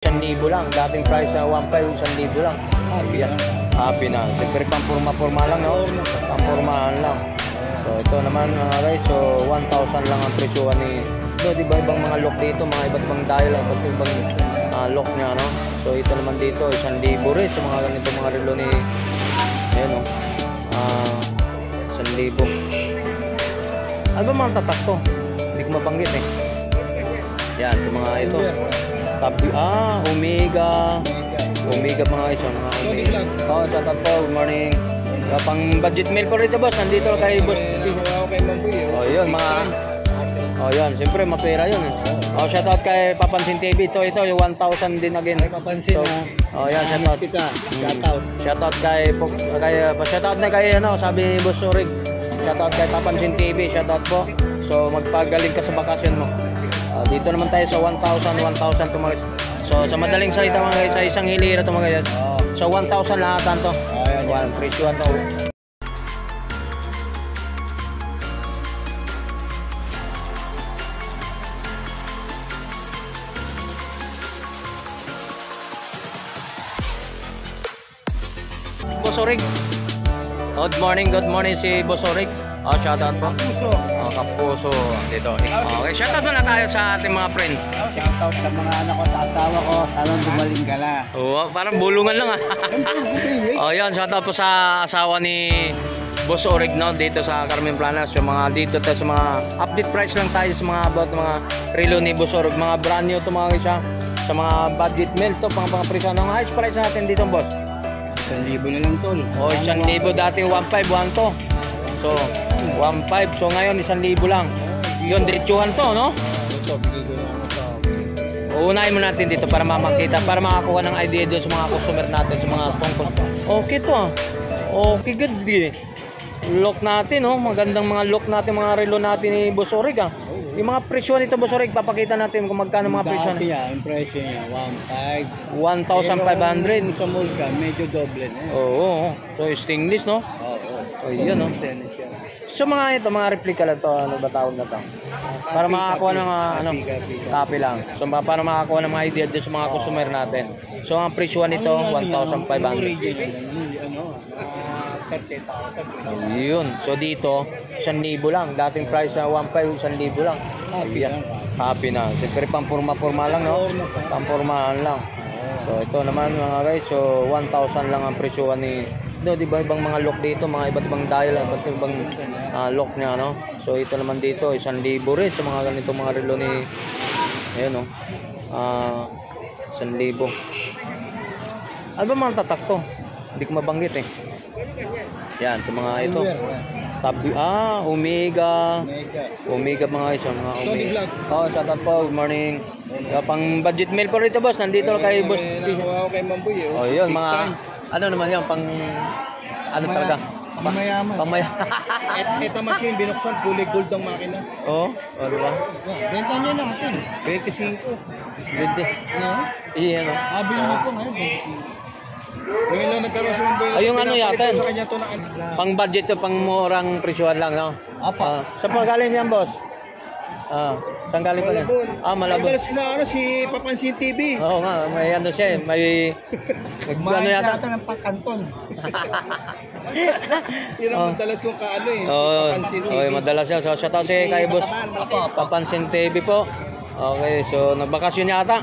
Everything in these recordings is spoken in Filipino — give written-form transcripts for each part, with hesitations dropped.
1,000 lang. Dating price na 1,500, 1,000 lang. Happy na. Siyempre pang-purma-purma lang, no? Pang-purmahan lang. So ito naman mga guys, so 1,000 lang ang presyo ni ito, di ba ibang mga lock dito, mga iba't ibang dial, iba't ibang lock niya, no? So ito naman dito, 1,000 rin sa mga ganito mga relo ni ayan, no? 1,000. Ano ba mga tatak to? Hindi ko mabanggit eh. Yan, sa mga ito. Omega mga iso, mga Omega. Oh, sa tato, good morning. Pang budget meal po rito, boss. Nandito kay boss. Oh, yun, mga oh, yun, siyempre mapera yun eh. Oh, shoutout kay Papansin TV. Ito yung 1,000 din again. Papansin, so, oh, yan, shoutout. Shoutout kay shoutout na kay ano, sabi ni Boss Surig. Shoutout kay Papansin TV, shoutout po. So magpagaling ka sa bakasyon mo. Dito naman tayo sa 1,000 tumagas. So sa madaling salita mga guys, sa isang hilira to mga guys. So 1,000 lahatan to. Ayan, presyo to. Boss Orig. Good morning si Boss Orig. Shoutout po. Kapuso dito. Okay, shoutout na tayo sa ating mga friend. Shoutout sa mga anak ko, sa asawa ko, salon dumaling gala. Oo, parang bulungan lang yan, shoutout po sa asawa ni Boss Orig, no, dito sa Carmen Planas. Yung mga dito tayo sa mga update price lang tayo sa mga about mga relo ni Boss Orig, mga brand new to mga isa. Sa mga budget meal to, pang presyo. Ang highest price natin dito, boss? 1,000 na lang tol. 1,000, dati 1,500, 1,200. So 1,500, so ngayon 1,000 lang. Yun, diretsuhan to, no? Uunahin mo natin dito para makita, para makakuha ng idea doon sa mga customer natin, sa mga tungkol. Okay to okay, good lock natin, no? Magandang mga lock natin, mga relo natin ni Boss Orig, Yung mga presyo nito, Boss Orig, papakita natin kung magkano mga presyo niya. Yung presyo niya 1,500. Sa mall ka, medyo doble na. Oo. So stainless, no? Oo. Yan, no? So mga ito, mga replica lang to, ano ba tawag na to? Para makakuha ng copy lang. So para makakuha ng mga idea din sa mga customer natin. So ang presyo nito 1,500. Yun. So dito 1,000 lang. Dating price na 1,500, 1,000 lang. Happy na. Siyempre pang-purma-purma lang, no? Pang-purmahan lang. So ito naman mga guys, so 1,000 lang ang presyo ni di ba ibang mga lock dito, mga iba't ibang dial, iba't ibang lock niya, no? So ito naman dito 1,000 rin sa mga ganito mga relo ni ayan, no? 1,000. Ano ba mga tatak to? Hindi ko mabanggit eh. Yan, sa mga ito. Omega mga isa, mga Omega. Shoutout po, good morning. Pang budget meal po rito, boss. Nandito kay boss. Kay Mamboy. Yun, mga ano naman yan, pang ano talaga? Pamayaman. Ito machine, binuksan, kulay gold ang makina. Di ba? Benta nyo natin. 25. 20. Iyan, no? Abili nyo po ngayon, 25. Ngayon lang nagkaroon sa Mamboy. Yung ano yata, pang budget to, pang murang presyohan lang, no? Sa pagaling yan, boss? Saan galing pa yan? Malabon. Madalas na si Papansin TV. Oo nga, may ano siya, may ano yata ng pagkanton. Yun ang madalas kong kaano eh. Papansin TV. Madalas yan. So shoutout kay boss Papansin TV po. Okay, so nagbakasyon yata.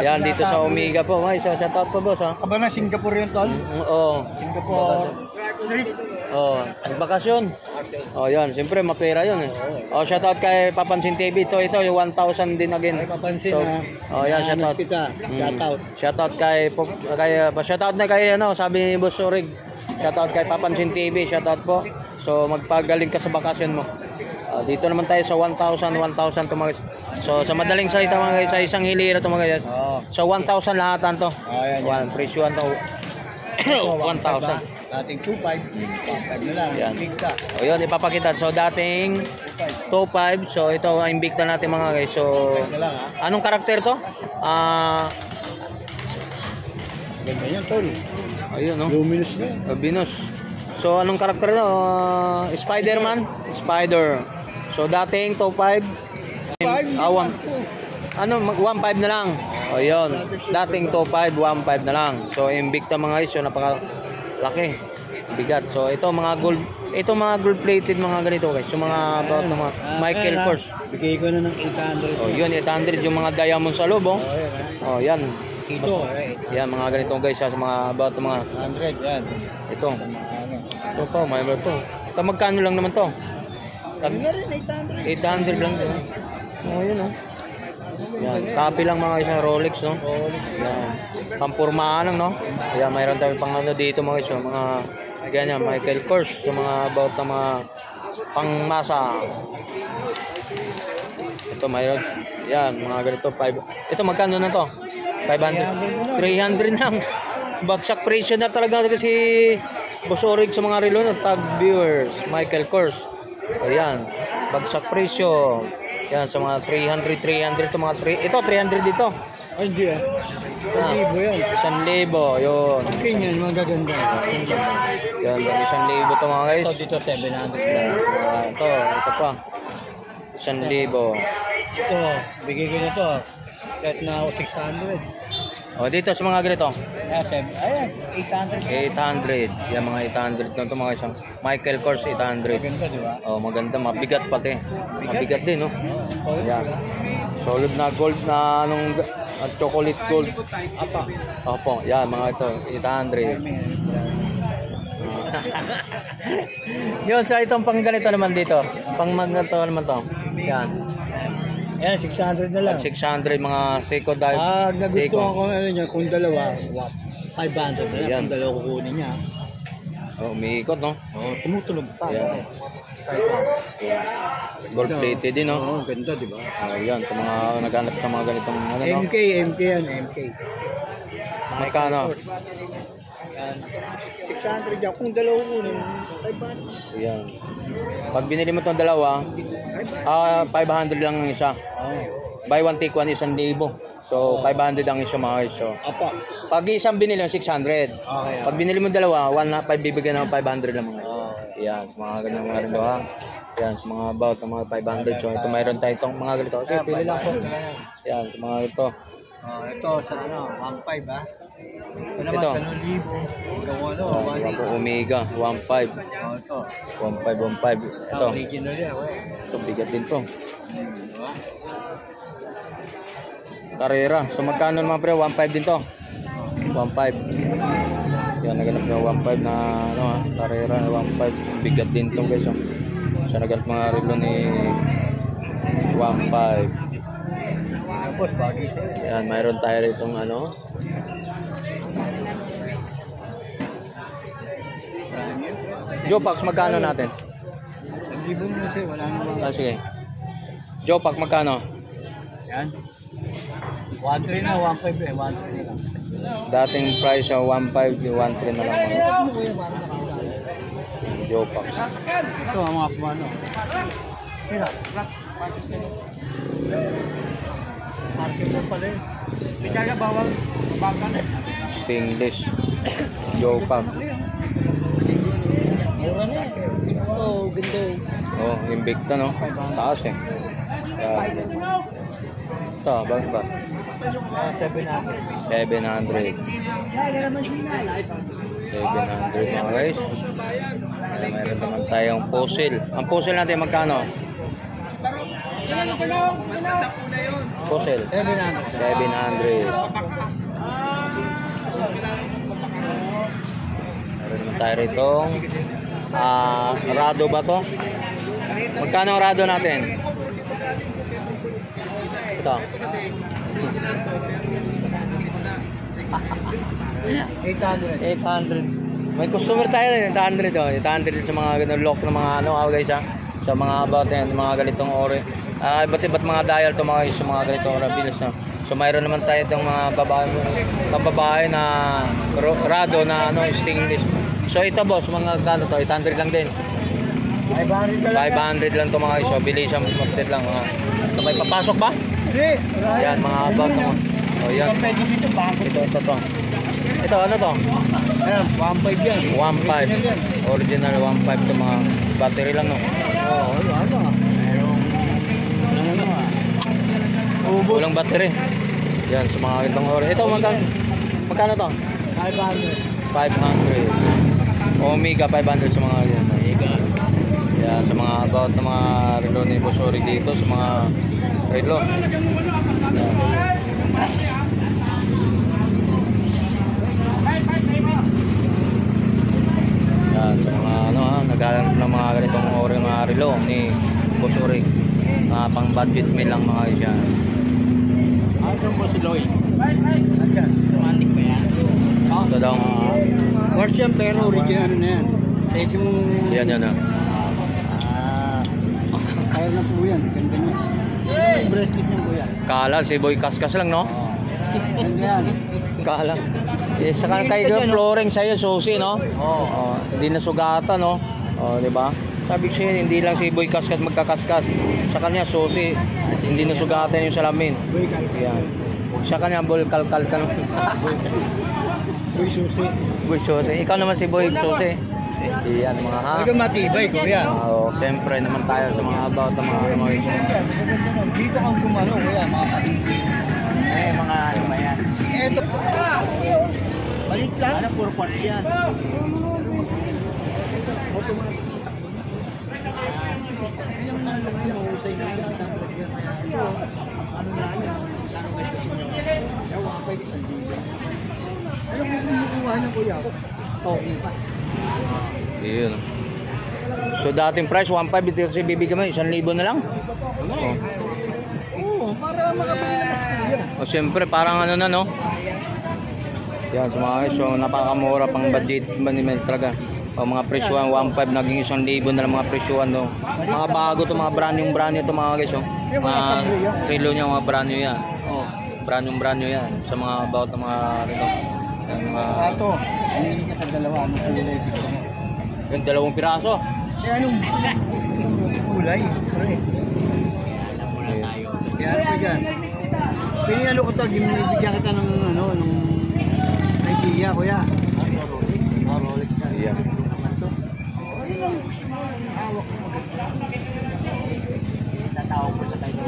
Yan dito sa Omega po. May shoutout po, boss, Aba na Singapore yun, tol? Oo. Singapore Street. Nagbakasyon. Yan, siyempre mapera yun eh. Shoutout kay Papansin TV. Ito yung 1,000 din again. Papansin, so, yan, shoutout. Shoutout shoutout na kay ano, sabi ni Boss Surig. Shoutout kay Papansin TV, shoutout po. So magpagaling ka sa bakasyon mo. Dito naman tayo sa 1,000 tumagas. So sa madaling salita mga guys, sa isang hilira to mga guys. So 1,000 lahatan to. Ayan, presyo to 1,000. Dating 2,500 na lang. Yan. Yun, ipapakita. So dating 2,500. So ito ang Invicta natin mga guys. So anong karakter to? Ganda yan, tol. Ayun, no? Luminous na. Luminous. So anong karakter to? Spider-Man? Spider. So dating 2,500. 1,500 na lang. O yun, dating 2.5, 1.5 na lang. So Invicta mga guys, so napakalaki, bigat. So ito mga gold plated mga ganito guys. So mga about mga Michael Kors. Bigay ko na ng 800. Oh, yun 800 yung mga diamond sa loob, oh. Oh, yan. Ito, Yan mga ganito guys, sa mga about mga 100 yan. ito. Ito po, may ito. Ito magkano lang naman to? Sabi nga rin, 800. 800 lang din. Oh, yun oh. Yan, copy lang mga isang Rolex, no? Yan. Pampurmaan lang, no? Ayan, mayroon tayo pang ano dito mga iso, mga ganyan, Michael Kors, yung mga about na mga pangmasa. Ito mayroon. Yan, mga ganito 5. Ito magkano na to? 500. 300 lang. Bagsak presyo na talaga kasi Boss Orig sa mga relo na tag viewers, Michael Kors. Ayan, bagsak presyo. Yan sa mga 300 to mga 3. Ito 300 dito. Ay, hindi ah. 1,000 yan. 1,000 yun. Okay yan, magaganda. Yan, 1,000 to mga guys. Ito dito, 700 Yan, ito pa. 1,000. Ito, bigay ko na to. Set na ako 600. O dito sa mga ganito. Ayan, 800. 800. Yan mga 800 to mga isang Michael Kors 800. Maganda, di ba? Oh, maganda, mabigat pati. Mabigat din, no? Oh, Yan. Solid na gold na anong chocolate gold. apa. Opo, yan mga ito, 800. Yun, sa itong pang ganito naman dito. Pang ganito naman to. Yan. Ayan, 600 na lang. 600 mga Seiko dive. Nagustuhan ko ano niya, kung dalawa, 500 na lang. Ayan. Kung dalawa kukunin niya. Oh, umiikot, no? Tumutulog pa. Ayan. Gold plated din, no? Oo, ganda, di ba? Ayan, sa mga naghanap sa mga ganitong ano, no? MK yan, MK. Magkano? Ayan. 600 yan. Kung dalawa kukunin, 500. Ayan. Pag binili mo itong dalawa, 500 lang ang isa. Buy one take one, 1,000. So, 500 ang isa mga guys. So, Apa. pag isang binili mo, 600. Okay. Pag binili mo dalawa, 1 bibigyan ng 500 lang mga. Yan, sa mga ganyan mga relo ha. Yan, sa mga about ng mga 500. So, ito mayroon tayo itong mga ganito. Kasi pili lang po. Yan, sa mga ito. Ito sa ano, 1.5 ha. Ito naman, Ito. 1,000. Gawa no, Ito po, Omega, 1.5. Ito. 1.5. Ito. Original yan, Ito, bigat din to. Carrera. So, magkano naman pre? 1.5 din to. 1.5. Yan, naganap na 1.5 na ano ha. Carrera na 1.5. Bigat din to guys. Oh. So, naganap mga relo ni 1.5. Tapos, bagay siya. Yan, mayroon tayo ritong ano. Jopax, magkano natin? Nag-ibon mo kasi, wala namang. Ah, sige. Jopax, magkano? Yan. 1.3 na, 1.5 eh. 1.3 na lang. Dating price siya 1.5, 1.3 na lang mga. Jopax. Ito ang mga kumano. Mira. Market mo pala eh. Di kaya bawal. Bakal. Stainless. Jopax. Mura na eh. Oh, ganda. Oh, Invicta no? Taas eh. Yan. Ito, bakit ba? 700. 700. 700 mga guys. Mayroon naman tayong fossil. Ang fossil natin magkano? Fossil. 700. 700. Meron naman tayo ritong Rado ba to? Magkano ang Rado natin? Ito. 800. 800. May customer tayo din, 800 oh. 800 sa mga ganun lock ng mga ano guys ha. Sa mga about yan, mga ganitong ore. Iba't mga dial to mga sa mga ganitong rabiles no. So mayroon naman tayo itong mga babae na Rado na ano stainless. So ito boss, mga kano to, 800 lang din. 500 na lang. 500 lang to mga guys. So bilisan magtet lang mga. So may papasok ba? Hindi. Yan mga about mo. Oh yan. Pwede dito bago. Ito. Ito ano to? Ayan, 1.5 yan. 1.5. Original 1.5 to mga battery lang no. Oo, ano ah. Merong ano ah. Walang battery. Yan, sa mga itong oras. Ito, magkano to? 500. 500. Omega 500 sa mga yan. Yan, sa mga about na mga relo ni Boss Orig dito, sa mga relo. Yan, sa mga ano ha, naghahanap ng mga ganitong ori mga relo ni Boss Orig. Mga pang budget meal lang mga yan. Ano po si Lloyd? Andyan. Romantic ba yan? Ito daw. Worth yan pero original na yan. Kahit yung... Yan. Kaya na po yan. Ganda nyo. Yung bracelet niya po yan. Kala, si Boy Kaskas lang, no? Ganda yan. Kala. Eh, saka kay flooring sa'yo, susi, no? Oo. Hindi na sugatan, no? O, di ba? Sabi ko siya, hindi lang si Boy Kaskas magkakaskas. Sa kanya, susi. Hindi na sugatan yung salamin. Boy kalkal. Yan. Sa kanya, Boy Kalkal ka, no? Boy susi. Boy Susi. Ikaw naman si Boy Susi. Yan, mga ha. Talaga matibay ko yan. Oo, siyempre naman tayo sa mga about ng mga iso. Dito kang gumano kuya, mga patingin. Mga ano ba yan? Eto. Balik lang. Ano, puro parts yan. Ano kumukuha niya kuya? Talking pa. Yun. So dating price 1.5 dito kasi bibigyan mo 1,000 na lang. Oo, para makabili na. O siyempre parang ano na, no? Yan sa mga guys, so napakamura pang budget manimel talaga. O mga presyuan 1.5 naging 1,000 na lang mga presyuan, no. Mga bago to, mga brand new to mga guys, oh. Mga relo niya, mga brand new yan. Oh, brand new yan sa mga about ng mga relo. Yan mga Ito, hindi ka sa dalawa, ano kulay dito mo? yung 2 piraso. Eh anong kulay? Correct. Kaya ano po dyan? Pinigalo ko ito, binibigyan kita ng ano, ng idea kuya. Rolex ka. Iya. Tatawag ko sa tayo.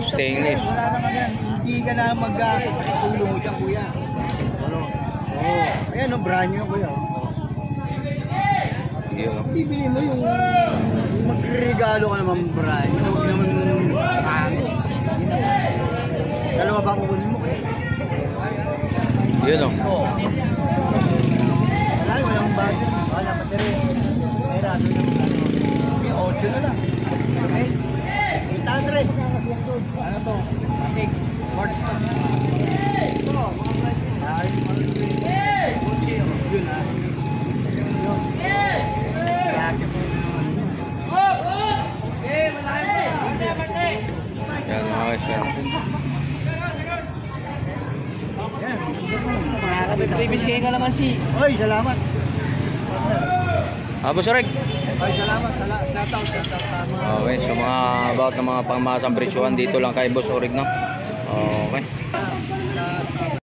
Stainless. Wala naman yan. Hindi ka na mag-gasot sa tulong mo dyan kuya. Oo. Ayan o, brand new kuya. Iya. Bibili mo yung magregalo ka naman brand new. Huwag naman pangit. Dalawa ba kukunin mo kuya? Yun, oh. Oo. Walang budget. Wala pa rin. May rado na magkano. Okay, 8 na lang. Okay? 800. Ano to? Matik. Worth pa. Ito, mga brand. Ay, yun ha. Yan mga guys, yan. Bibisigay ka naman si... Oy, salamat. Boss Orig. Oy, salamat. Shout out. Okay, so mga about ng mga pangmasang presyuhan dito lang kay Boss Orig, no? Okay.